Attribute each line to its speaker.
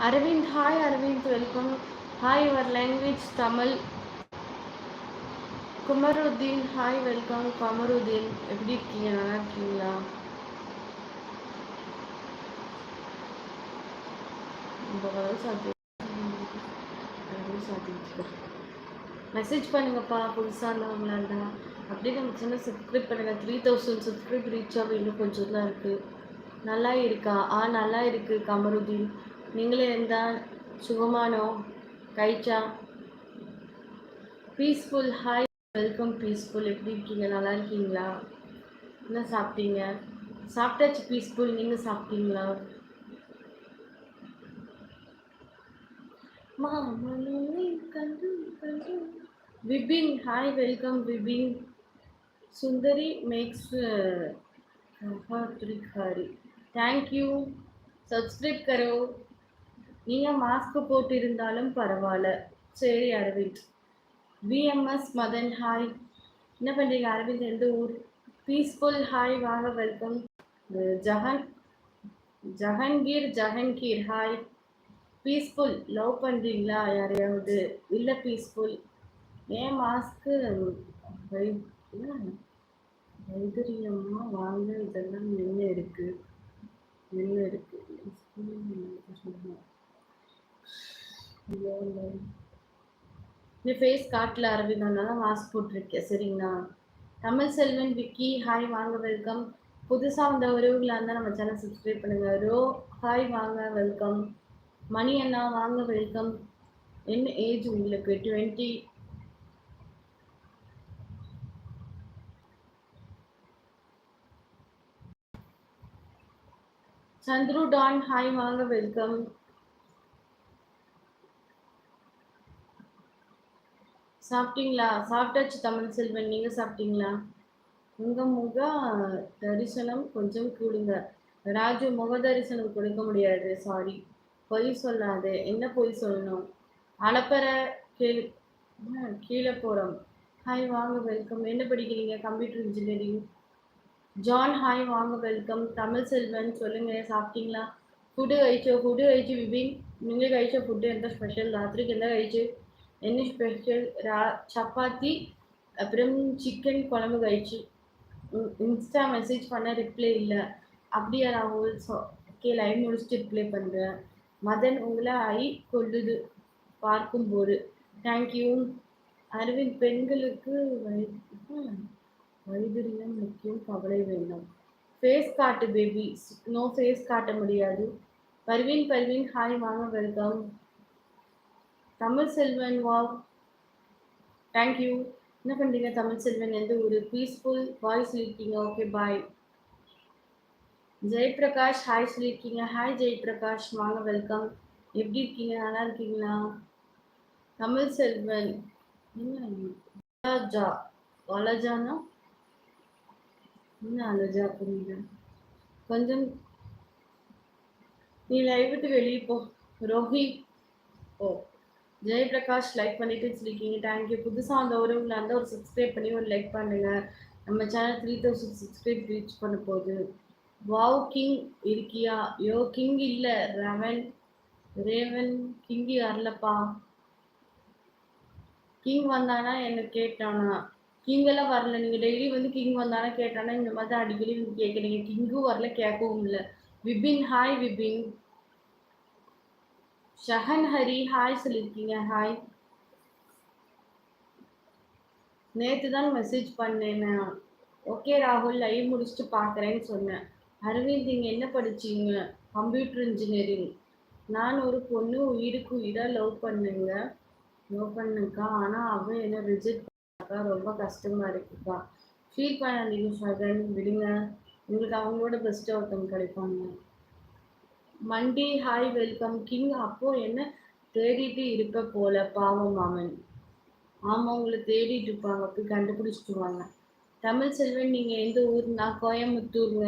Speaker 1: Arvind, hi Arvind, welcome. Hi, your language Tamil. Kumaruddin, hi, welcome. Kamaruddin, எப்படி இருக்கீங்க? நல்லா இருக்கீங்களா? மெசேஜ் பண்ணுங்கப்பா புதுசாக இருந்தவங்களா இருந்தா அப்படியே நம்ம சின்ன சப்ஸ்கிரைப் பண்ணுங்க. 3000 சப்ஸ்கிரைப் ரீச் ஆகும், இன்னும் கொஞ்சம் தான் இருக்கு. நல்லா இருக்கா? நல்லா இருக்கு கமருதீன். நீங்களே இருந்தா சுகமானோ கைச்சா பீஸ்ஃபுல் ஹாய் வெல்கம் பீஸ்ஃபுல். எப்படி இருக்கீங்க? நல்லா இருக்கீங்களா? என்ன சாப்பிட்டீங்க? சாப்பிட்டாச்சு பீஸ்ஃபுல். நீங்கள் சாப்பிட்டீங்களா? Vipin hi welcome Vipin. Sundari Max Hari thank you. Subscribe கரோ. நீங்கள் மாஸ்க் போட்டு இருந்தாலும் பரவாயில்ல. சரி அரவிந்த். VMS Madan hi. என்ன பண்ணுறீங்க அரவிந்த்? எந்த ஊர்? பீஸ்ஃபுல் ஹாய் வாங்க welcome. Jahan ஜஹங்கீர் hi. Peaceful love பண்ணுறீங்களா யாரையாவது? இல்லை பீஸ்ஃபுல். ஏன் மாஸ்க்கு வைத்திரியம்மா வாங்க, இதெல்லாம் என்ன இருக்கு? நீ ஃபேஸ் காட்டல அரவிந்த், அதனால மாஸ்க் போட்டிருக்கேன். சரிங்களா? தமிழ் செல்வன் விக்கி ஹாய் வாங்க வெல்கம். புதுசாக வந்த உறவுகளாக இருந்தால் நம்ம சேனல் சப்ஸ்கிரைப் பண்ணுங்க. ரோ ஹாய் வாங்க வெல்கம். மணி அண்ணா வாங்க வெல்கம். என்ன ஏஜ் உங்களுக்கு? 20. சந்துரு டான் ஹாய் வாங்க வெல்கம். சாப்பிட்டீங்களா? சாப்பிட்டாச்சு தமிழ் செல்வன். நீங்கள் சாப்பிட்டீங்களா? உங்கள் முக தரிசனம் கொஞ்சம் கூடுங்க. ராஜு, முக தரிசனம் கொடுக்க முடியாது, சாரி. பொய் சொல்லாது. என்ன பொய் சொல்லணும்? அளப்பற கீழ் கீழே போகிறோம். ஹாய் வாங்க வெல்கம். என்ன படிக்கிறீங்க? Computer engineering. ஜான் ஹாய் வாங்க வெல்கம். தமிழ் செல்வன் சொல்லுங்கள், சாப்பிட்டீங்களா? ഫുഡ് കഴിച്ചു വിപിൻ. നിങ്ങൾ കഴിച്ച ഫുഡ് എന്താ സ്പെഷ്യൽ? രാത്രിക്ക് എന്താ കഴിച്ചു? என்ன ஸ்பெஷல்? சப்பாத்தி அப்புறம் சிக்கன் குழம்பு കഴിച്ചു. இன்ஸ்டா மெசேஜ் பண்ண ரிப்ளை இல்லை. அப்படியா ராகுல்? ஓகே, லைவ் முடிச்சுட்டு ரிப்ளை பண்ணுறேன். மதன் உங்களை ஐ கொள்ளுது பார்க்கும்போது. தேங்க்யூ. அரவிந்த், பெண்களுக்கு வைத்திரியம் முக்கியம், கவலை வேண்டாம். ஃபேஸ் காட்டு பேபி. நோ ஃபேஸ் காட்ட முடியாது. பர்வீன் ஹாய் வாங்க welcome. Tamil Selvan wow thank you. என்ன பண்ணுறீங்க தமிழ் செல்வன்? எந்த ஊர்? பீஸ்ஃபுல் வாய்ஸ் சொல்லியிருக்கீங்க. Okay bye. ஜெயபிரகாஷ் ஹாய் சொல்லியிருக்கீங்க. ஹாய் ஜெயபிரகாஷ் வாங்க வெல்கம். எப்படி இருக்கீங்க? நல்லா இருக்கீங்களா? தமிழ் செல்வன் என்ன வலஜானா? என்ன அலஜா புரியல. கொஞ்சம் நீ லைவ் விட்டு வெளியே போ. ரோஹித் ஓ ஜெயபிரகாஷ் லைக் பண்ணிட்டு சொல்லியிருக்கீங்க. தேங்க்யூ. புதுசாக அந்த உறவுல இருந்தால் ஒரு சப்ஸ்கிரைப் பண்ணி ஒரு லைக் பண்ணுங்க. நம்ம சேனல் 3000 சப்ஸ்கிரைப் ரீச் பண்ண போகுது. வாவ் கிங் இருக்கியா? யோ கிங் இல்லை, ரேவன் கிங் வரலப்பா. கிங் வந்தானா என்ன கேட்டானா? கிங்கெல்லாம் வரல. நீங்கள் டெய்லி வந்து கிங் வந்தானா கேட்டானா இந்த மாதிரி அடிக்கடி வந்து கேட்குறீங்க. கிங்கும் வரல, கேட்கவும் இல்லை. விபின் ஹாய் விபின். ஷஹன் ஹரி ஹாய் சொல்லியிருக்கீங்க. ஹாய். நேற்று தான் மெசேஜ் பண்ணேன். ஓகே ராகுல், லைவ் முடிச்சுட்டு பார்க்குறேன்னு சொன்னேன். அரவிந்த், நீங்கள் என்ன படிச்சீங்க? Computer engineering. நான் ஒரு பொண்ணு உயிருக்கு உயிராக லவ் பண்ணுக்கா. ஆனால் அவன் என்ன ரிஜெக்ட் பண்ணாக்கா. ரொம்ப கஷ்டமாக இருக்குக்கா. ஃபீல் பண்ணாதீங்க ஷகன், விடுங்க. உங்களுக்கு அவங்களோட பெஸ்ட்டாக ஒருத்தவங்க கிடைப்பாங்க. மண்டி ஹாய் வெல்கம். கிங் அப்போ என்ன தேடிட்டு இருப்ப போல, பாவம் மாமன். ஆமாம், உங்களை தேடிட்டு இருப்பாங்க, போய் கண்டுபிடிச்சிட்டு வாங்க. தமிழ் செல்வன், நீங்கள் எந்த ஊர்? நான் கோயம்புத்தூருங்க.